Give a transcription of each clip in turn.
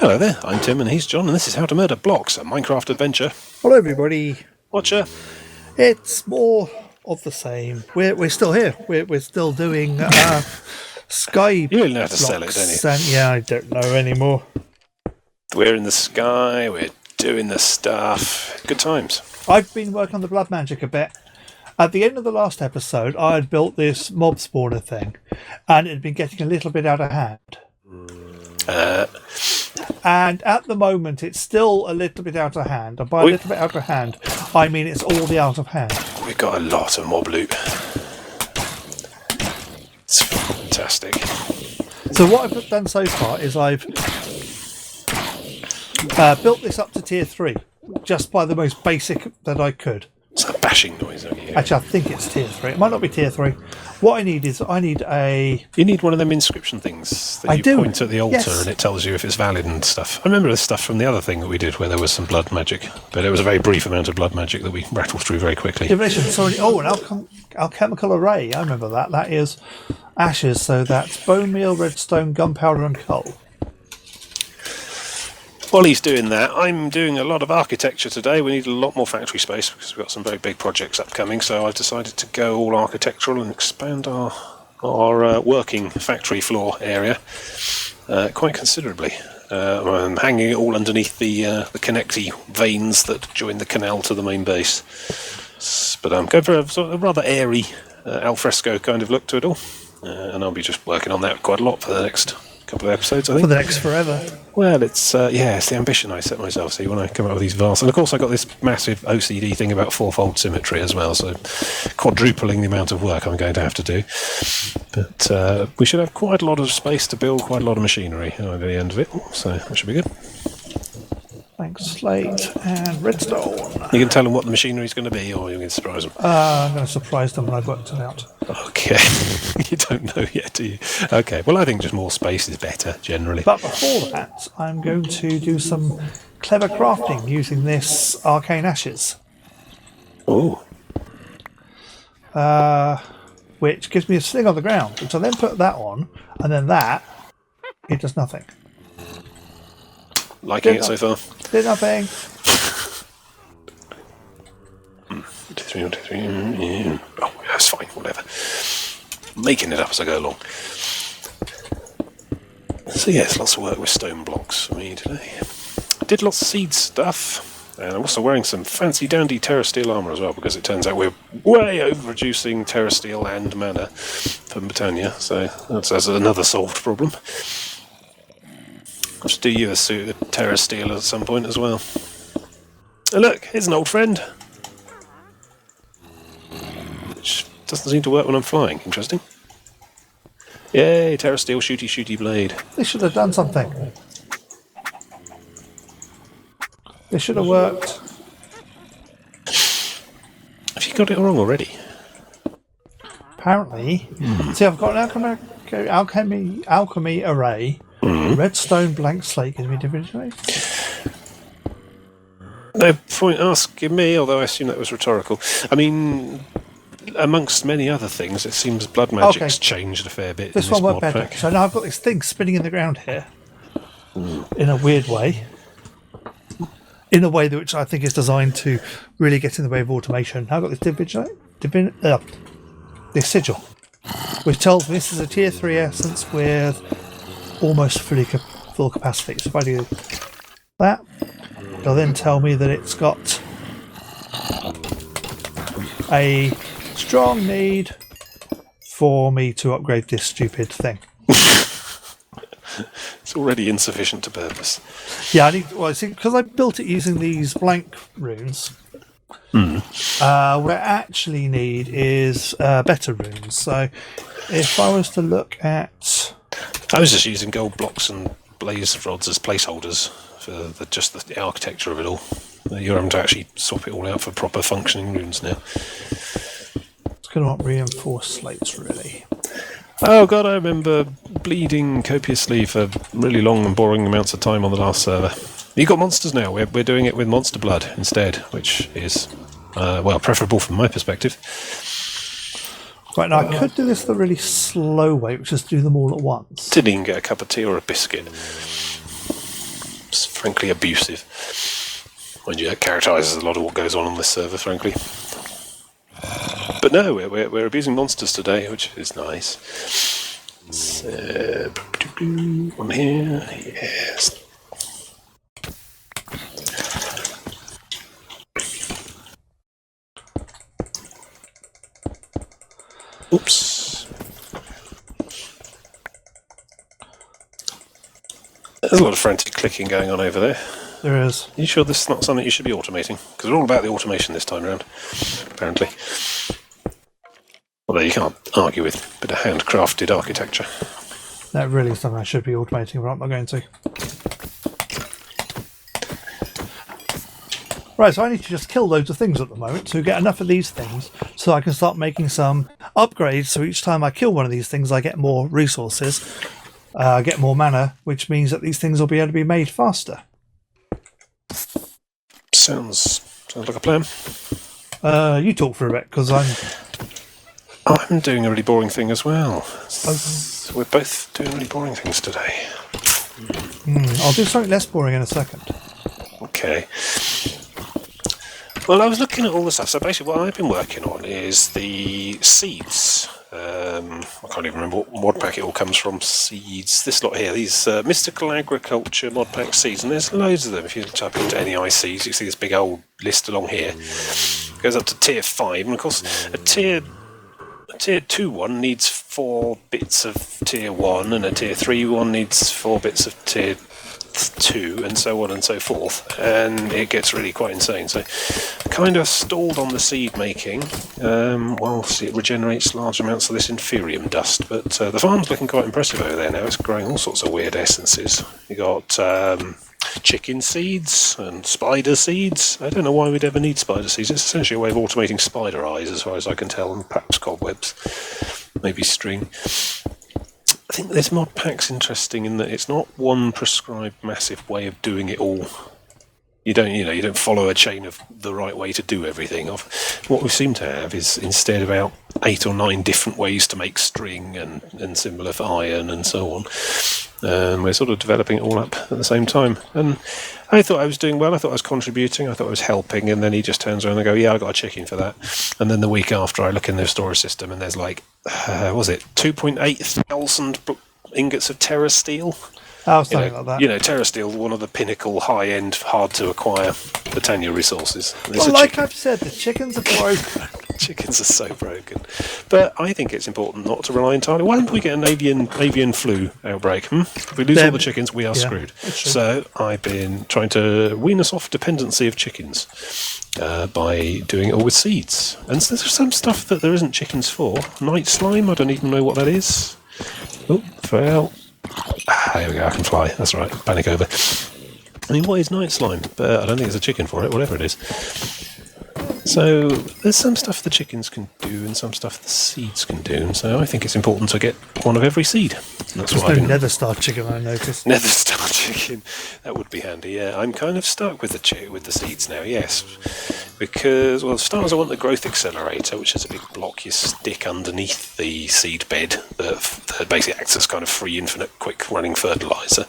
Hello there, I'm Tim and he's John, and this is How to Murder Blocks, a Minecraft adventure. Hello, everybody. Watcher. It's more of the same. We're still here. We're still doing Sky. You really know how to sell it, don't you? And, yeah, I don't know anymore. We're in the sky, we're doing the stuff. Good times. I've been working on the blood magic a bit. At the end of the last episode, I had built this mob spawner thing, and it had been getting a little bit out of hand. And at the moment, it's still a little bit out of hand. And by a little bit out of hand, I mean it's all the out of hand. We've got a lot of mob loot. It's fantastic. So what I've done so far is I've built this up to tier 3, just by the most basic that I could. It's a bashing noise over here. Actually, I think it's tier 3. It might not be tier 3. What I need is a... You need one of them inscription things that you point at the altar, yes. And it tells you if it's valid and stuff. I remember this stuff from the other thing that we did where there was some blood magic, but it was a very brief amount of blood magic that we rattled through very quickly. Sorry. Oh, an alchemical array. I remember that. That is ashes, so that's bone meal, redstone, gunpowder and coal. While he's doing that, I'm doing a lot of architecture today. We need a lot more factory space because we've got some very big projects upcoming, so I've decided to go all architectural and expand our working factory floor area quite considerably. I'm hanging it all underneath the connecty veins that join the canal to the main base. But I'm going for a sort of rather airy alfresco kind of look to it all, and I'll be just working on that quite a lot for the next couple of episodes, I think. For the next forever. Well, it's the ambition I set myself. So when I come up with these vast, and of course I got this massive OCD thing about fourfold symmetry as well, so quadrupling the amount of work I'm going to have to do. But we should have quite a lot of space to build quite a lot of machinery at the end of it, so that should be good. Thanks, slate and redstone. You can tell them what the machinery is going to be, or you can surprise them. I'm going to surprise them when I've worked it out. Okay. You don't know yet, do you? Okay, well I think just more space is better, generally. But before that, I'm going to do some clever crafting using this arcane ashes. Oh. Which gives me a sling on the ground, which I then put that on, and then that, it does nothing. Liking it so far? Did nothing. Oh, that's fine, whatever. Making it up as I go along. So yes, lots of work with stone blocks for me today. I did lots of seed stuff, and I'm also wearing some fancy dandy terrasteel armour as well, because it turns out we're way overproducing terrasteel and mana from Britannia, so that's another solved problem. I'll just do you a suit of terrasteel at some point as well. And look, here's an old friend. Which doesn't seem to work when I'm flying. Interesting. Yay, terrasteel shooty blade. They should have done something. They should have worked. Have you got it wrong already? Apparently. See, I've got an alchemy array. Redstone blank slate gives me different. No point asking me, although I assume that was rhetorical. I mean, amongst many other things, it seems blood magic's changed a fair bit. This one worked better. Pack. So now I've got this thing spinning in the ground here, in a weird way. In a way which I think is designed to really get in the way of automation. Now I've got this sigil, which tells me this is a tier 3 essence with almost full capacity. So if I do that, it'll then tell me that it's got a strong need for me to upgrade this stupid thing. It's already insufficient to purpose. Yeah, because I built it using these blank runes. What I actually need is better runes. So if I was to look at... I was just using gold blocks and blaze rods as placeholders for just the architecture of it all. You're having to actually swap it all out for proper functioning runes now. It's going to want reinforced slates, really. Oh god, I remember bleeding copiously for really long and boring amounts of time on the last server. You've got monsters now. We're doing it with monster blood instead, which is, preferable from my perspective. Right, now I could do this the really slow way, which is do them all at once. Didn't even get a cup of tea or a biscuit. frankly abusive. Mind you, that characterises a lot of what goes on this server, frankly. But no, we're abusing monsters today, which is nice. So, on here, yes. Oops. There's a lot of frantic clicking going on over there. There is. Are you sure this is not something you should be automating? Because we're all about the automation this time around, apparently. Although you can't argue with a bit of handcrafted architecture. That really is something I should be automating, but I'm not going to. Right, so I need to just kill loads of things at the moment to get enough of these things so I can start making some upgrades. So each time I kill one of these things, I get more resources, get more mana, which means that these things will be able to be made faster. Sounds like a plan. You talk for a bit, because I'm doing a really boring thing as well. We're both doing really boring things today. I'll do something less boring in a second. Okay. Well, I was looking at all the stuff. So basically what I've been working on is the seeds. I can't even remember what mod pack it all comes from. Seeds. This lot here. These Mystical Agriculture mod pack seeds. And there's loads of them. If you type into NEI seeds, you see this big old list along here. It goes up to tier 5. And of course, a tier 2 one needs 4 bits of tier 1. And a tier 3 one needs 4 bits of tier 2, and so on and so forth, and it gets really quite insane. So kind of stalled on the seed making whilst it regenerates large amounts of this inferium dust, but the farm's looking quite impressive over there now. It's growing all sorts of weird essences. You got chicken seeds and spider seeds. I don't know why we'd ever need spider seeds. It's essentially a way of automating spider eyes as far as I can tell, and perhaps cobwebs, maybe string. I think this mod pack's interesting in that it's not one prescribed massive way of doing it all. You don't follow a chain of the right way to do everything. What we seem to have is instead about 8 or 9 different ways to make string and similar for iron and so on. We're sort of developing it all up at the same time. And I thought I was doing well. I thought I was contributing. I thought I was helping. And then he just turns around and goes, yeah, I got a chicken for that. And then the week after, I look in their storage system and there's like, was it 2.8 thousand ingots of Terra Steel? Oh, something like that. You know, Terra Steel, one of the pinnacle, high-end, hard-to-acquire Britannia resources. Well, like I've said, the chickens are broken. Chickens are so broken. But I think it's important not to rely entirely. Why don't we get an avian flu outbreak? If we lose all the chickens, we are screwed. So I've been trying to wean us off dependency of chickens by doing it all with seeds. And so there's some stuff that there isn't chickens for. Night slime, I don't even know what that is. Oh, fell. There we go, I can fly. That's right, panic over. I mean, what is night slime? But I don't think there's a chicken for it, whatever it is. So there's some stuff the chickens can do and some stuff the seeds can do. And so I think it's important to get one of every seed. That's what I've been... Nether Star chicken, I noticed. Nether Star chicken. That would be handy, yeah. I'm kind of stuck with the seeds now, yes. Because, well, for starters, I want the growth accelerator, which is a big block you stick underneath the seed bed that basically acts as kind of free, infinite, quick-running fertilizer.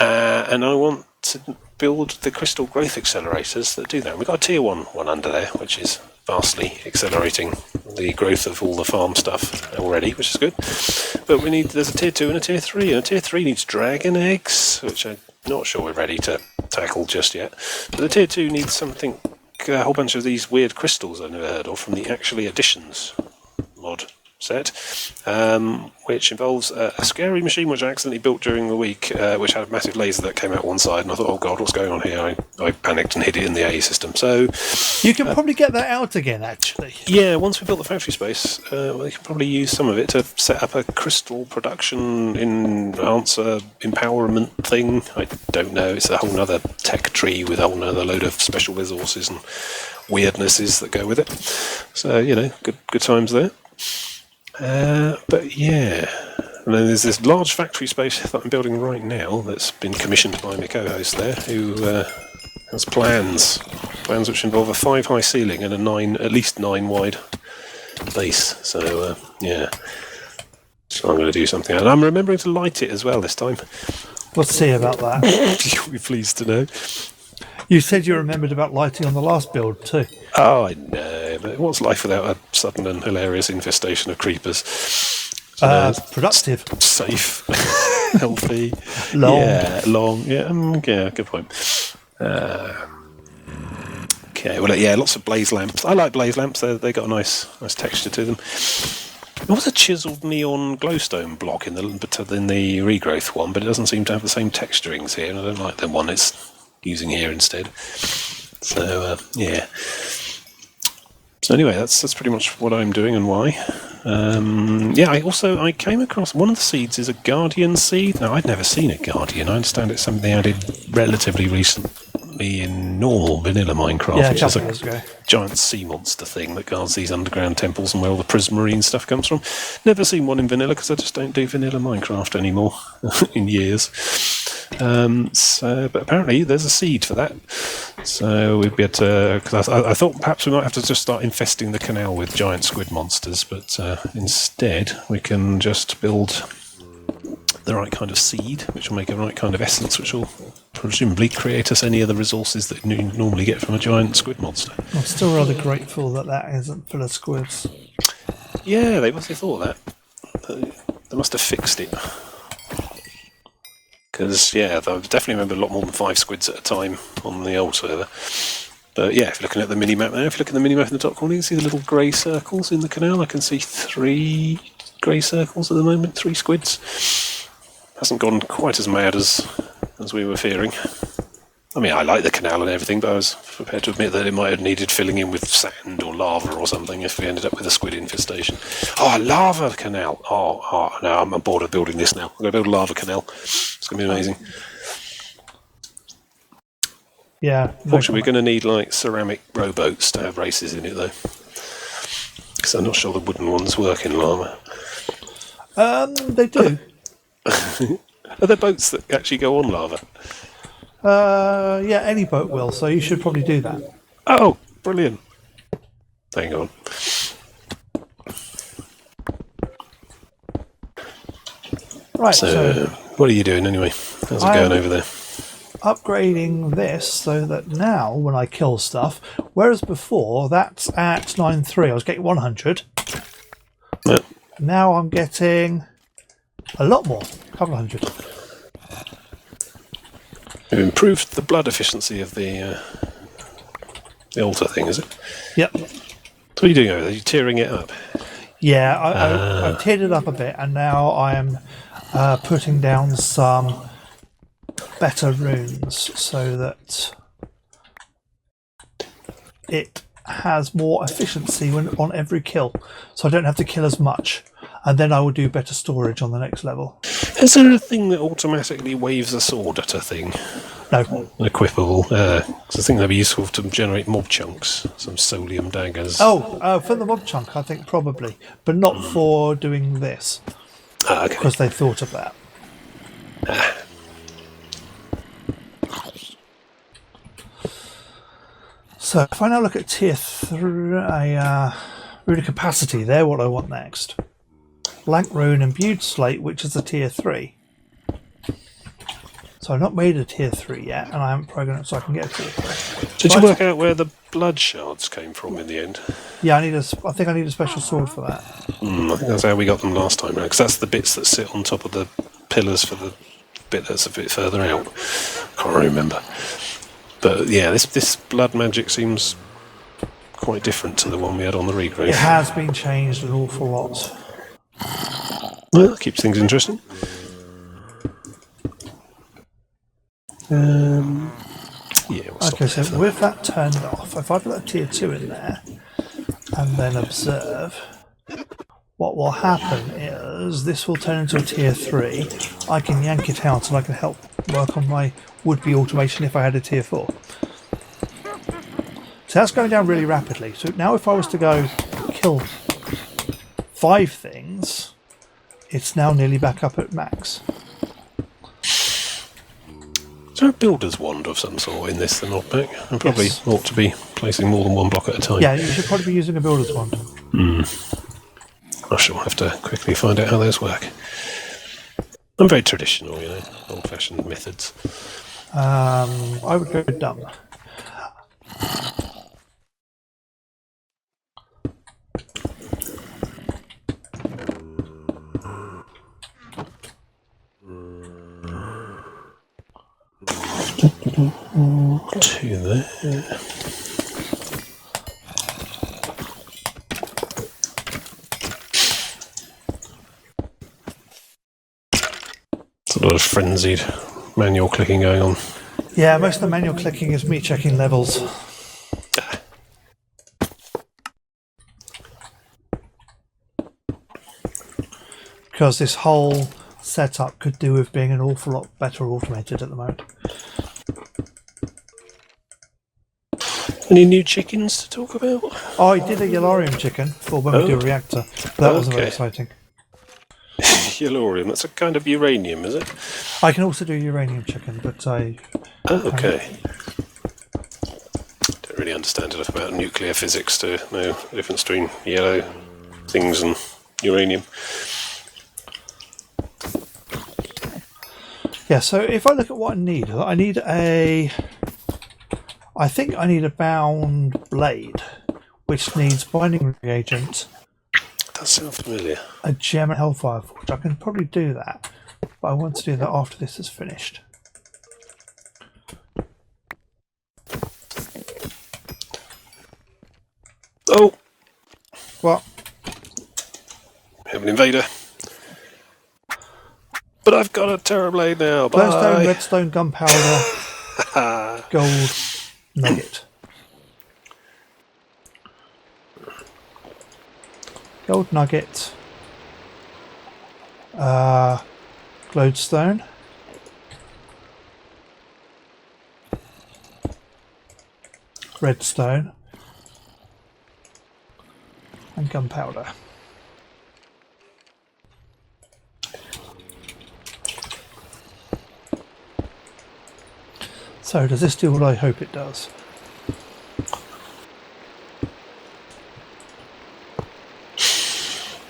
And I want to build the crystal growth accelerators that do that. We've got a tier 1 under there, which is vastly accelerating the growth of all the farm stuff already, which is good. But there's a tier 2 and a tier 3, and a tier 3 needs dragon eggs, which I'm not sure we're ready to tackle just yet. But the tier 2 needs something, a whole bunch of these weird crystals I've never heard of from the Actually Additions mod set, which involves a scary machine which I accidentally built during the week, which had a massive laser that came out one side, and I thought, oh god, what's going on here? I panicked and hid it in the A system. So you can probably get that out again, actually. Yeah, once we built the factory space, we can probably use some of it to set up a crystal production enhancer empowerment thing. I don't know, it's a whole other tech tree with a whole other load of special resources and weirdnesses that go with it. So, good times there. But yeah, and then there's this large factory space that I'm building right now that's been commissioned by my co-host there, who has plans which involve a 5 high ceiling and at least 9 wide base. So yeah, so I'm going to do something, and I'm remembering to light it as well this time. We'll see about that. You'll be pleased to know. You said you remembered about lighting on the last build too. Oh, I know, but what's life without a sudden and hilarious infestation of creepers? Productive. Safe, healthy, Long. Yeah, long. Yeah, yeah. Good point. Okay, well, yeah, lots of blaze lamps. I like blaze lamps. They got a nice texture to them. There was a chiselled neon glowstone block in the regrowth one, but it doesn't seem to have the same texturings here, and I don't like the one it's using here instead. So yeah. So anyway, that's pretty much what I'm doing and why. Yeah, I came across one of the seeds is a Guardian seed. Now, I'd never seen a Guardian. I understand it's something they added relatively recently in normal vanilla Minecraft. Yeah, a which is couple of years ago. giant sea monster thing that guards these underground temples and where all the prismarine stuff comes from. Never seen one in vanilla because I just don't do vanilla Minecraft anymore in years. But apparently there's a seed for that. So we'd be able to. Cause I thought perhaps we might have to just start infesting the canal with giant squid monsters, but instead we can just build the right kind of seed, which will make the right kind of essence, which will presumably create us any of the resources that you normally get from a giant squid monster. I'm still rather grateful that isn't full of squids. Yeah, they must have thought of that. They must have fixed it. Because, yeah, I definitely remember a lot more than 5 squids at a time on the old server. But, yeah, if you're looking at the mini-map now, if you look at the mini-map in the top corner, you can see the little grey circles in the canal. I can see 3 grey circles at the moment, 3 squids. Hasn't gone quite as mad as we were fearing. I mean, I like the canal and everything, but I was prepared to admit that it might have needed filling in with sand or lava or something if we ended up with a squid infestation. Oh, a lava canal! Oh, no, I'm bored of building this now. I'm going to build a lava canal. It's going to be amazing. Yeah. Fortunately, we're going to need like ceramic rowboats to have races in it, though, because I'm not sure the wooden ones work in lava. They do. Are there boats that actually go on lava? Yeah, any boat will, so you should probably do that. Oh, brilliant. Hang on. Right, So, what are you doing anyway? How's it going over there? Upgrading this so that now when I kill stuff, whereas before that's at 9.3, I was getting 100. Yeah. Now I'm getting a lot more, a couple of hundred. You've improved the blood efficiency of the altar thing, is it? Yep. So what are you doing over there? Are you tearing it up? Yeah, I've tiered it up a bit, and now I am putting down some better runes so that it has more efficiency on every kill, so I don't have to kill as much, and then I will do better storage on the next level. Is there a thing that automatically waves a sword at a thing? No. Equipable. It's a thing that'd be useful to generate mob chunks, some solium daggers. For the mob chunk, I think probably, but not for doing this, Okay. because they thought of that. So if I now look at tier 3, rune of capacity, they're what I want next. Blank rune imbued slate, which is a tier 3. So I've not made a tier 3 yet, and I haven't programmed it so I can get a tier 3. Did you work out where the blood shards came from in the end? Yeah, I think I need a special sword for that. I think that's how we got them last time round, because that's the bits that sit on top of the pillars for the bit that's a bit further out. Can't remember. But yeah, this blood magic seems quite different to the one we had on the regrowth. It has been changed an awful lot. Well, that keeps things interesting. Yeah. We'll stop Okay, so there for with that turned off, if I put that tier 2 in there and then observe, what will happen is this will turn into a tier 3. I can yank it out and I can help work on my would-be automation if I had a tier 4. So that's going down really rapidly. So now if I was to go kill 5 things, it's now nearly back up at max. Is there a builder's wand of some sort in this, the mod pack? I probably Yes. ought to be placing more than one block at a time. Yeah, you should probably be using a builder's wand. I shall have to quickly find out how those work. I'm very traditional, old-fashioned methods. I would go dumb. Two there. It's a lot of frenzied manual clicking going on. Yeah, most of the manual clicking is me checking levels. Because this whole setup could do with being an awful lot better automated at the moment. Any new chickens to talk about? Oh, I did a Yellorium chicken for when we do a reactor. That wasn't very exciting. Yellorium, that's a kind of uranium, is it? I can also do uranium chicken, but I... Oh, okay. Don't really understand enough about nuclear physics to know the difference between yellow things and uranium. Yeah, so if I look at what I need I think I need a bound blade, which needs binding reagent, That sounds familiar. a gem and hellfire forge. I can probably do that, but I want to do that after this is finished. Oh! What? We have an invader. But I've got a Terrorblade now. Bye! Glowstone, redstone, gunpowder, gold, nugget. Gold nugget. Glowstone. Redstone. And gunpowder. So, does this do what I hope it does?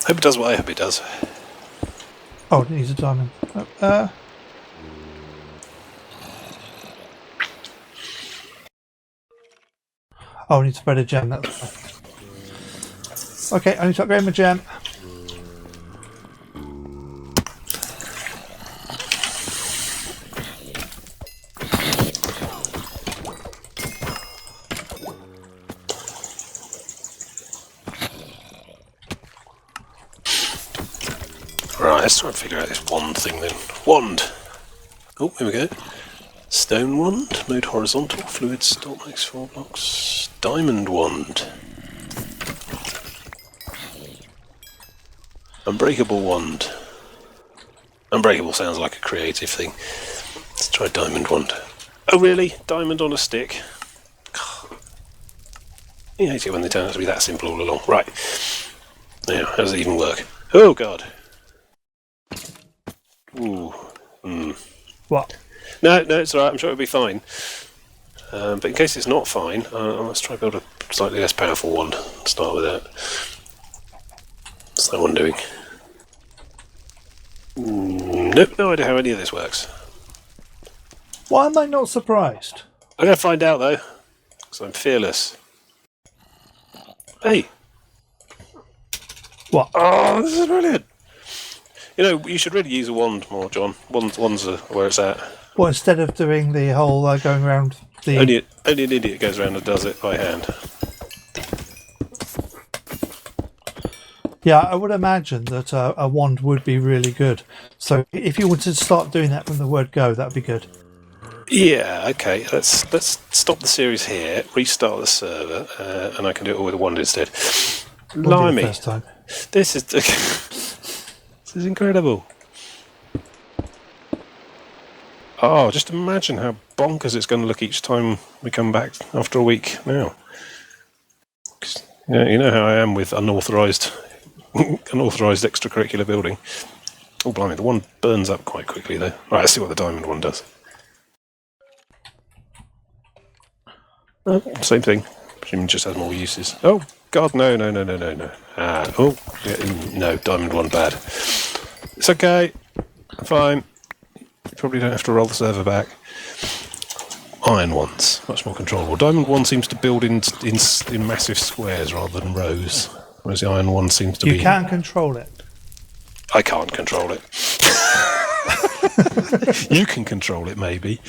Hope it does what I hope it does. Oh, it needs a diamond. Oh, I need to spread a gem. That's fine. Okay, I need to upgrade my gem. Right, let's try and figure out this wand thing then. Wand! Oh, here we go. Stone wand, mode horizontal, fluid stop makes 4 blocks. Diamond wand. Unbreakable wand. Unbreakable sounds like a creative thing. Let's try diamond wand. Oh really? Diamond on a stick? You hate it when they turn out to be that simple all along. Right. Now, how does it even work? Oh god. Ooh. What? No, it's alright, I'm sure it'll be fine. But in case it's not fine, let's try to build a slightly less powerful wand. Start with that. What's that one doing? Nope, no idea how any of this works. Why am I not surprised? I'm going to find out though, because I'm fearless. Hey! What? Oh, this is brilliant! You know, you should really use a wand more, John. Wands are where it's at. Well, instead of doing the whole going around the... Only an idiot goes around and does it by hand. Yeah, I would imagine that a wand would be really good. So if you wanted to start doing that from the word go, that would be good. Yeah, okay. Let's stop the series here, restart the server, and I can do it all with a wand instead. Blimey. First time. This is this is incredible. Oh, just imagine how bonkers it's going to look each time we come back after a week now. Yeah, you know how I am with unauthorised extracurricular building. Oh, blimey, the one burns up quite quickly though. Right, let's see what the diamond one does. Same thing. Presume it just has more uses. Oh, God, no. Oh, yeah, no, diamond one bad. It's okay. Fine. You probably don't have to roll the server back. Iron ones, much more controllable. Diamond one seems to build in massive squares rather than rows, whereas the iron one seems to be... You can control it. I can't control it. You can control it, maybe.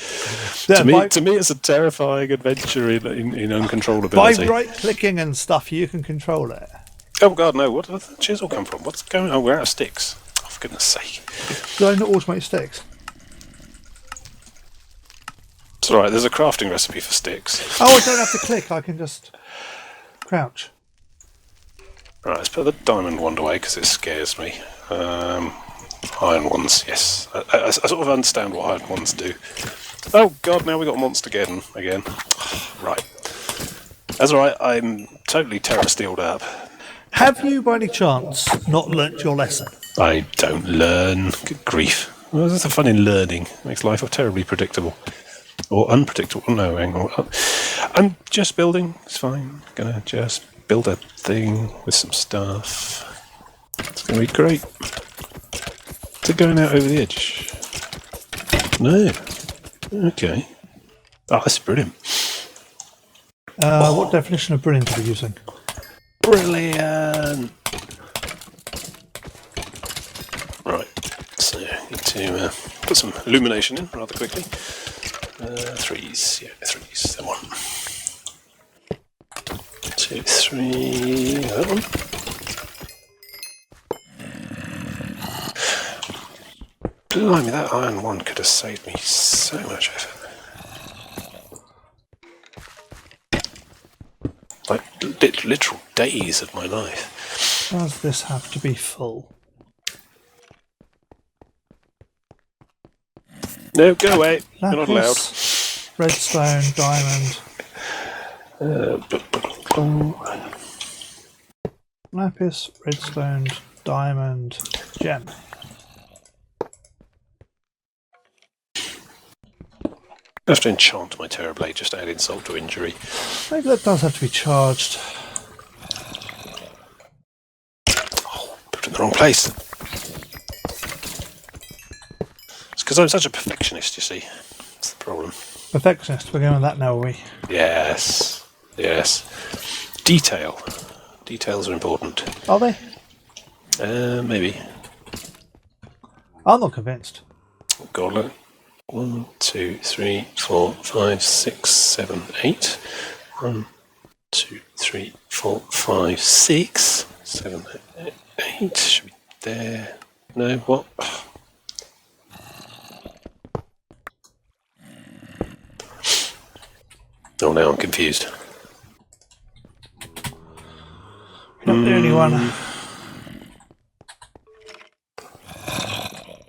Yeah, To me, it's a terrifying adventure in uncontrollability. by right-clicking and stuff, you can control it. Oh God, no! What did the chisel come from? What's going on? We're out of sticks. Oh, for goodness sake! Do I not automate sticks? It's all right. There's a crafting recipe for sticks. Oh, I don't have to click. I can just crouch. Right, let's put the diamond wand away because it scares me. Iron ones, yes. I sort of understand what iron ones do. Oh God, now we got Monstergeddon again. Right. That's all right. I'm totally terror steeled up. Have you, by any chance, not learnt your lesson? I don't learn. Good grief. Well, there's the fun in learning. It makes life terribly predictable. Or unpredictable. No, hang on. I'm just building. It's fine. Gonna just build a thing with some stuff. It's gonna be great. Is it going out over the edge? No. Okay. Oh, that's brilliant. What definition of brilliant are we using? Brilliant. Right. So, need to put some illumination in rather quickly. Threes. Yeah, threes. That one. 2, 3. That one. Blimey, that iron one could have saved me so much effort. Like literal days of my life. Does this have to be full? No, go away. You're not allowed. Lapis, redstone, diamond. Lapis, redstone, diamond, gem. I have to enchant my Terrorblade just to add insult to injury. Maybe that does have to be charged. Oh, put it in the wrong place. It's because I'm such a perfectionist, you see. That's the problem. Perfectionist, we're going with that now, are we? Yes. Yes. Detail. Details are important. Are they? Maybe. I'm not convinced. Gauntlet. 1, 2, 3, 4, 5, 6, 7, 8. 1, 2, 3, 4, 5, 6, 7, 8. Should be there. No, what? Oh, now I'm confused. Not the only one.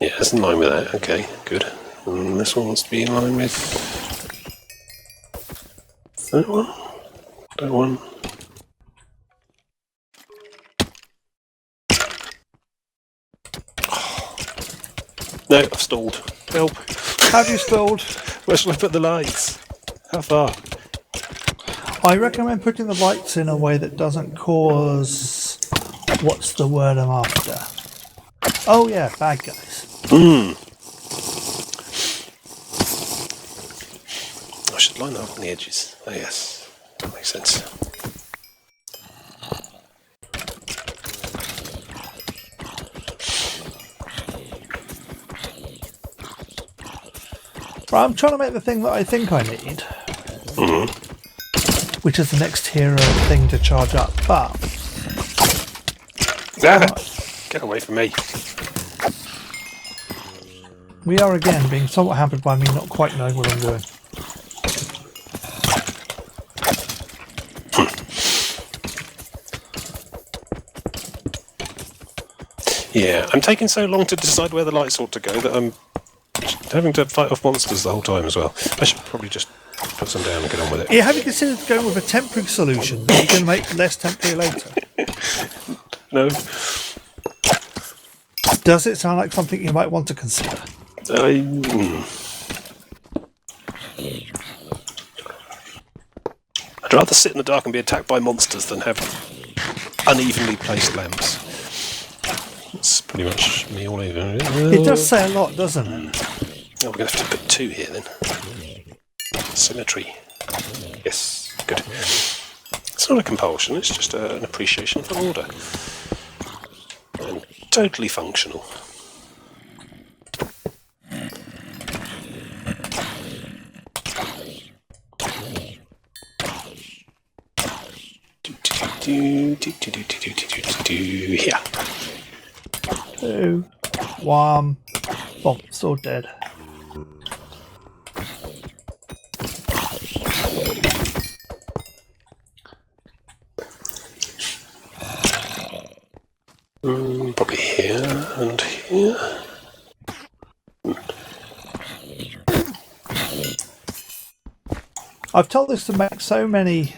Yeah, it's in line with that. Okay, good. And this one wants to be in line with that one. That one. Oh. No, I've stalled. Help. Have you stalled? Where shall I put the lights? How far? I recommend putting the lights in a way that doesn't cause... What's the word I'm after? Oh yeah, bad guys. I should line that up on the edges. Oh yes, that makes sense. Right, I'm trying to make the thing that I think I need. Which is the next hero thing to charge up, but... Get away from me. We are again being somewhat hampered by me not quite knowing what I'm doing. Yeah, I'm taking so long to decide where the lights ought to go that I'm having to fight off monsters the whole time as well. I should probably just put some down and get on with it. Yeah, have you considered going with a temporary solution that you can make less temporary later? No. Does it sound like something you might want to consider? I'd rather sit in the dark and be attacked by monsters than have unevenly placed lamps. Let's put pretty much me all over. It does say a lot, doesn't it? Oh, we're going to have to put 2 here then. Symmetry. Yes, good. It's not a compulsion, it's just an appreciation for order. And totally functional. Here. 2, 1. Oh, still dead. Probably here and here. I've told this to make so many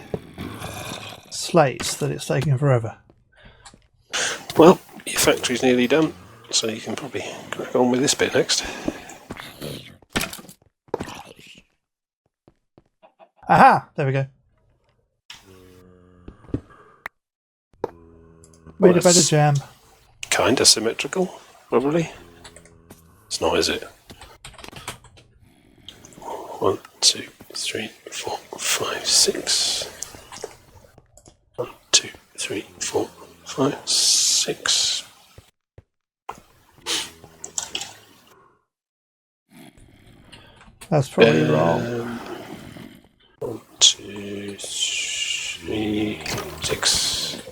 slates that it's taking forever. Well, your factory's nearly done, so you can probably crack on with this bit next. Aha! There we go. Made a better jam. Kinda symmetrical, probably. It's not, is it? 1, 2, 3, 4, 5, 6. 1, 2, 3, 4, 5, 6. That's probably wrong. 1, 2, 3, 6.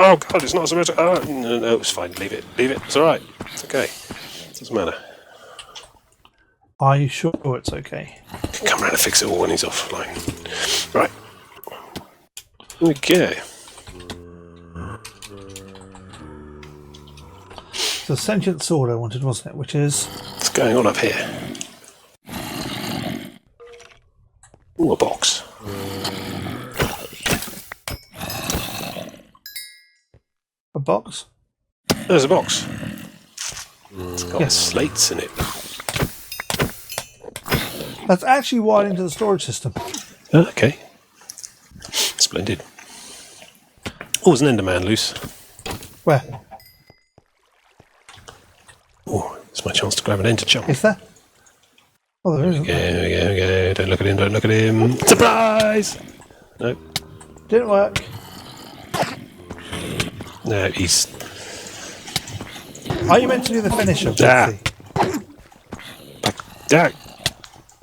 Oh god, it's not symmetrical. Oh, no, it's fine. Leave it. Leave it. It's alright. It's okay. Doesn't matter. Are you sure it's okay? Come around and fix it all when he's offline. Right. Okay. It's a sentient sword I wanted, wasn't it? Which is... What's going on up here? Ooh, a box. a box? There's a box. It's got slates in it. That's actually wired into the storage system. Okay. Splendid. Oh, there's an Enderman loose. Where? Oh, it's my chance to grab an Ender chump. Is there? Oh, there isn't. There we go, there we go. Don't look at him, don't look at him. Surprise! No. Didn't work. No, he's... Are you meant to do the finish of Ah. Betsy? Ah,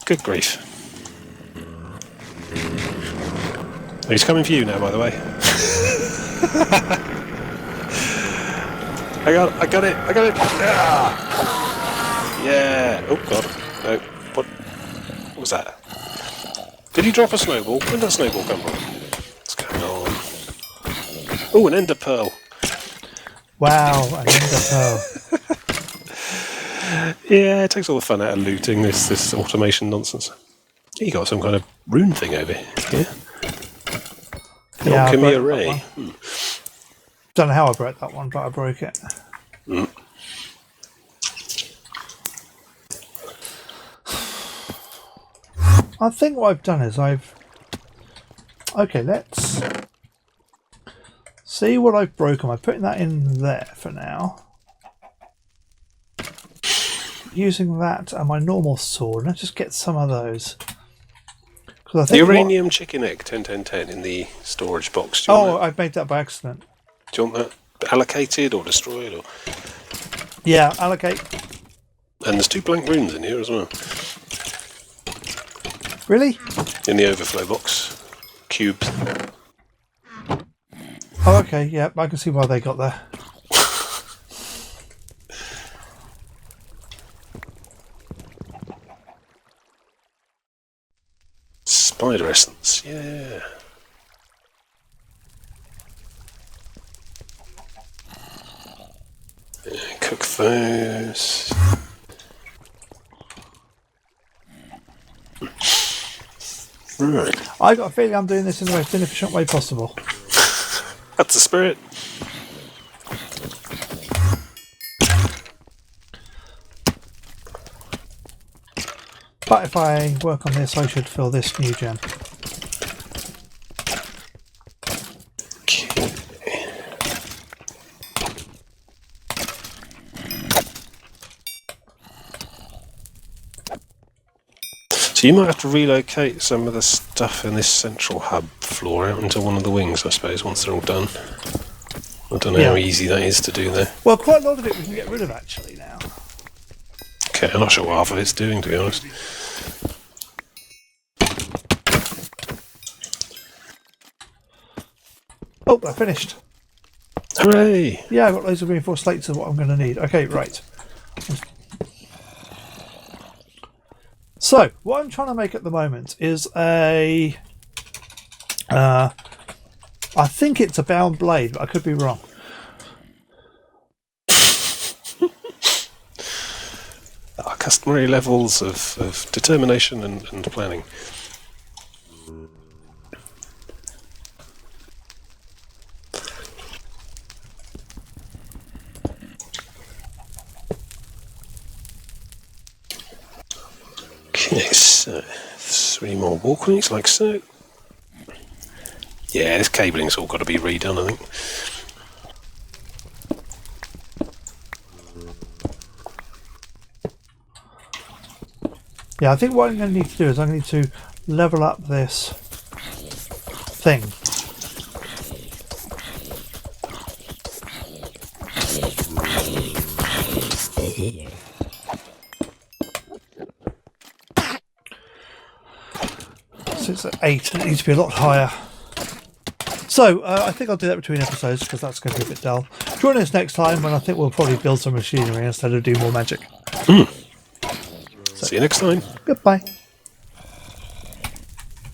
good grief. Oh, he's coming for you now, by the way. I got it. Ah. Yeah. Oh, God. No. What was that? Did he drop a snowball? Where did that snowball come from? What's going on? Oh, an ender pearl. Wow, an ender pearl. Yeah, it takes all the fun out of looting this automation nonsense. You got some kind of rune thing over here. Yeah, I Alchemy broke that array. one. Don't know how I broke that one, but I broke it. Mm. I think what I've done is okay, let's see what I've broken. I'm putting that in there for now. Using that and my normal sword. Let's just get some of those. I The think uranium chicken egg 10-10-10 in the storage box. Do you want I've made that by accident. that? Do you want that allocated or destroyed? Or... Yeah, allocate. And there's 2 blank runes in here as well. Really? In the overflow box. Cubes. Oh, okay, yeah, I can see why they got there. Spider essence, yeah. Cook those. Right. I got a feeling I'm doing this in the most inefficient way possible. That's the spirit. But if I work on this, I should fill this new gem. So you might have to relocate some of the stuff in this central hub floor out into one of the wings, I suppose, once they're all done. I don't know how easy that is to do there. Well, quite a lot of it we can get rid of actually now. Okay, I'm not sure what half of it's doing, to be honest. Oh, I finished. Hooray! Yeah, I've got loads of reinforced slates of what I'm going to need. Okay, right. So, what I'm trying to make at the moment is a... I think it's a bound blade, but I could be wrong. Our customary levels of determination and planning. Okay, so 3 more walk weeks, like so. Yeah, this cabling's all got to be redone, I think. Yeah, I think what I'm going to need to do is I'm going to need to level up this thing. So it's at 8, and it needs to be a lot higher. So, I think I'll do that between episodes because that's going to be a bit dull. Join us next time when I think we'll probably build some machinery instead of do more magic. See you next time. Goodbye.